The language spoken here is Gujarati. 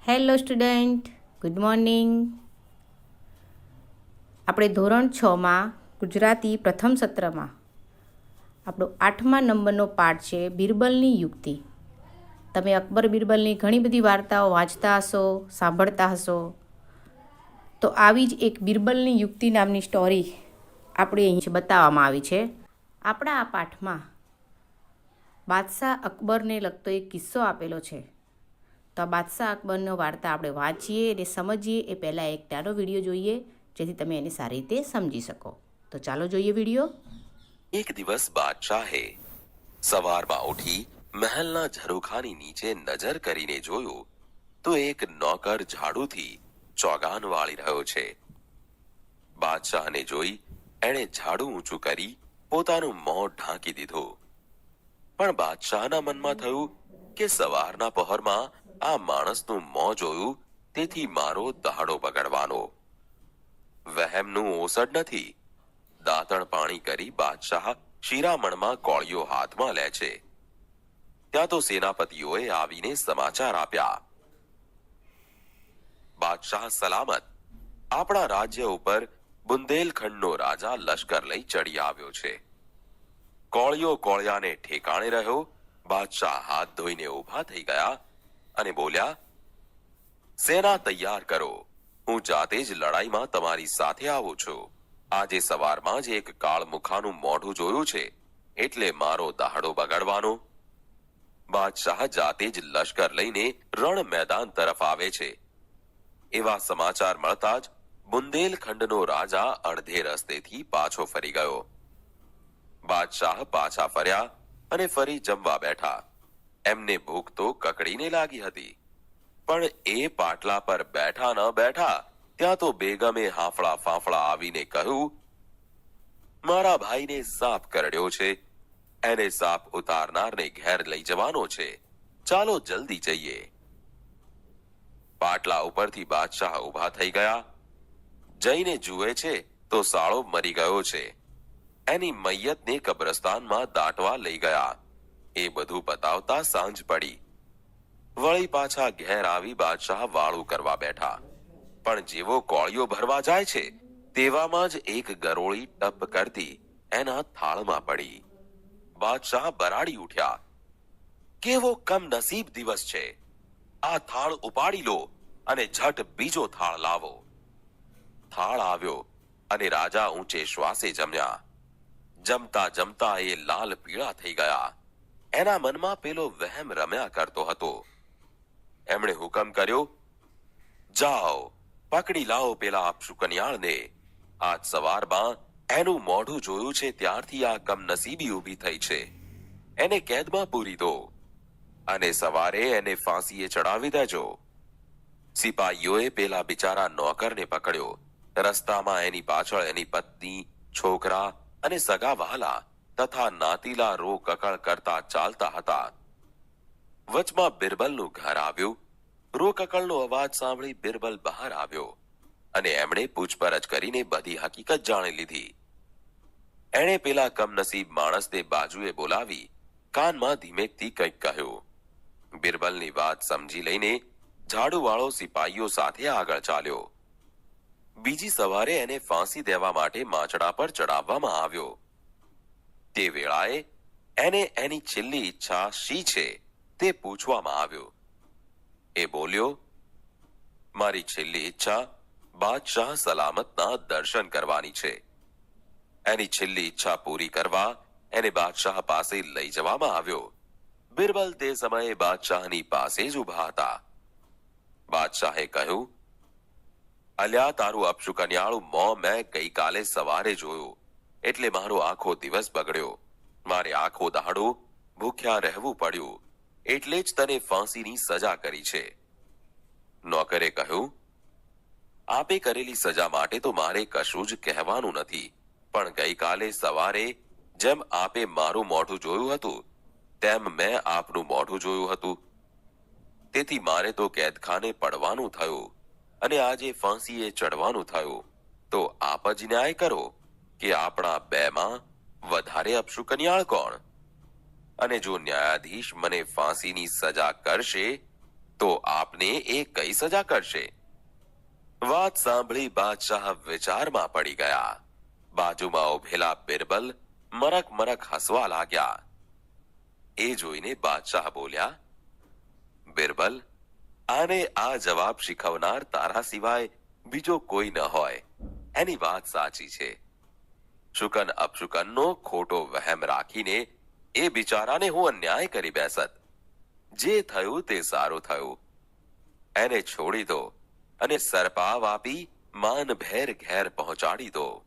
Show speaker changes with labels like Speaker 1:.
Speaker 1: Hello student, good morning. આપણે ધોરણ 6માં ગુજરાતી પ્રથમ સત્રમાં આપણો 8મા નંબરનો પાઠ છે બિરબલની યુક્તિ. તમે અકબર બિરબલની ઘણી બધી વાર્તાઓ વાંચતા હશો, સાંભળતા હશો. તો આવી જ એક બિરબલની યુક્તિ નામની સ્ટોરી આપણે અહીં બતાવવામાં આવી છે. આપણા આ પાઠમાં બાદશાહ અકબરને લગતો એક કિસ્સો આપેલો છે. તો આ બાદશાહ અકબરનો વાર્તા આપણે વાંચીએ અને સમજીએ એ પહેલાં એક નાનો વિડીયો જોઈએ, જેથી તમે એને સારી રીતે સમજી શકો. તો ચાલો જોઈએ વિડીયો.
Speaker 2: એક દિવસ બાદશાહે સવારમાં ઉઠી મહેલના ઝરૂખાની નીચે નજર કરીને જોયું તો એક નોકર ઝાડુથી ચોગાન વાળી રહ્યો છે. બાદશાહને જોઈ એણે ઝાડુ ઊંચું કરી પોતાનું મોં ઢાંકી દીધું. પણ બાદશાહના મનમાં થયું કે સવારના પહોરમાં આ માણસનું મોં જોયું, તેથી મારો દહાડો બગડવાનો. વહેમનું ઓસડ નથી. દાંતણ પાણી કરી બાદશાહ શિરામણમાં કોળિયો હાથમાં લે છે. ત્યાં તો સેનાપતિઓએ આવીને સમાચાર આપ્યા, બાદશાહ સલામત. આપણા રાજ્ય ઉપર બુંદેલખંડનો રાજા લશ્કર લઈ ચડી આવ્યો છે. કોળિયો કોળિયાને ઠેકાણે રહ્યો. બાદશાહ હાથ ધોઈને ઊભા થઈ ગયા અને બોલ્યા, સેના તૈયાર કરો. હું જાતે જ લડાઈમાં તમારી સાથે આવું છું. આજે સવારમાં જ એક કાળમુખાનું મોઢું જોયું છે, એટલે મારો દહાડો બગાડવાનો. બાદશાહ જાતે જ લશ્કર લઈને રણ મેદાન તરફ આવે છે. એવા સમાચાર મળતા જ બુંદેલખંડનો રાજા અડધે રસ્તેથી પાછો ફરી ગયો. બાદશાહ પાછા ફર્યા અને ફરી જમવા બેઠા. એમને ભૂખ તો કકડીને લાગી હતી, પણ એ પાટલા પર બેઠા ન બેઠા ત્યાં તો બેગમે હાંફળા ફાંફળા આવીને કહ્યું, મારા ભાઈને સાપ કરડ્યો છે. એને સાપ ઉતારનારને ઘેર લઈ જવાનો છે. ચાલો જલ્દી જઈએ. પાટલા ઉપરથી બાદશાહ ઊભા થઈ ગયા. જઈને જુએ છે તો સાળો મરી ગયો છે. એની મૈયતને કબ્રસ્તાનમાં દાટવા લઈ ગયા. એ બધું પતાવતા સાંજ પડી. વળી પાછા ઘેર આવી બાદશાહ વાળું કરવા બેઠા. પણ જેવો કોળિયો ભરવા જાય છે તેવામાં જ એક ગરોળી ટપ કરતી એના થાળમાં પડી. બાદશાહ બરાડી ઉઠ્યા, કેવો કમનસીબ દિવસ છે. આ થાળ ઉપાડી લો અને ઝટ બીજો થાળ લાવો. થાળ આવ્યો અને રાજા ઊંચે શ્વાસે જમ્યા. જમતા જમતા એ લાલ પીળા થઈ ગયા. એના મનમાં પેલો વહેમ રમ્યા કરતો હતો. એમણે હુકમ કર્યો, જાઓ પકડી લાવો પેલા અપશુકન્યાળને. આજ સવારમાં એનું મોઢું જોયું છે ત્યારથી આ કમનસીબી ઊભી થઈ છે. એને કેદમાં પૂરી દો અને સવારે એને ફાંસીએ ચડાવી દેજો. સિપાહીઓએ પેલા બિચારા નોકરને પકડ્યો. રસ્તામાં એની પાછળ એની પત્ની, છોકરા અને સગા વહાલા તથા નાતીલા રો કકળ કરતા ચાલતા હતા. વચમાં બિરબલનું ઘર આવ્યું. રોકકળનો અવાજ સાંભળી બિરબલ બહાર આવ્યો અને એમણે પૂછપરછ કરીને બધી હકીકત જાણી લીધી. એણે પેલા કમનસીબ માણસને બાજુએ બોલાવી કાનમાં ધીમેકથી કંઈક કહ્યું. બિરબલની વાત સમજી લઈને ઝાડુવાળો સિપાહીઓ સાથે આગળ ચાલ્યો. બીજી સવારે એને ફાંસી દેવા માટે માંચડા પર ચડાવવામાં આવ્યો. તે વેળાએ એને એની છેલ્લી ઈચ્છા શી છે તે પૂછવામાં આવ્યું. એ બોલ્યો, મારી છેલ્લી ઈચ્છા બાદશાહ સલામતના દર્શન કરવાની છે. એની છેલ્લી ઈચ્છા પૂરી કરવા એને બાદશાહ પાસે લઈ જવામાં આવ્યો. બિરબલ તે સમયે બાદશાહની પાસે જ ઊભા હતા. બાદશાહે કહ્યું, અલ્યા તારું અપશુકન્યાળું મોં મેં ગઈકાલે સવારે જોયું, એટલે મારો આખો દિવસ બગડ્યો. મારે આખો દહાડો ભૂખ્યા રહેવું પડ્યું, એટલે જ તને ફાંસીની સજા કરી છે. નોકરે કહ્યું, આપે કરેલી સજા માટે તો મારે કશું જ કહેવાનું નથી, પણ ગઈકાલે સવારે જેમ આપે મારું મોઢું જોયું હતું તેમ મેં આપનું મોઢું જોયું હતું. તેથી મારે તો કેદખાને પડવાનું થયું અને આજે ફાંસીએ ચડવાનું થયું. તો આપ જ ન્યાય કરો કે આપણા બેમાં વધારે અપશુકન્યાળ કોણ? અને જો ન્યાયાધીશ મને ફાંસીની સજા કરશે તો આપને એ કઈ સજા કરશે? વાત સાંભળી બાદશાહ વિચારમાં પડી ગયા. બાજુમાં ઉભેલા બિરબલ મરક મરક હસવા લાગ્યા. એ જોઈને બાદશાહ બોલ્યા, બિરબલ, આને આ જવાબ શીખવનાર તારા સિવાય બીજો કોઈ ન હોય. એની વાત સાચી છે. શુકન અપશુકનનો ખોટો વહેમ રાખીને એ બિચારાને હું અન્યાય કરી બેસત. જે થયું તે સારું થયું. એને છોડી દો અને સરપાવ આપી માનભેર ઘેર પહોંચાડી દો.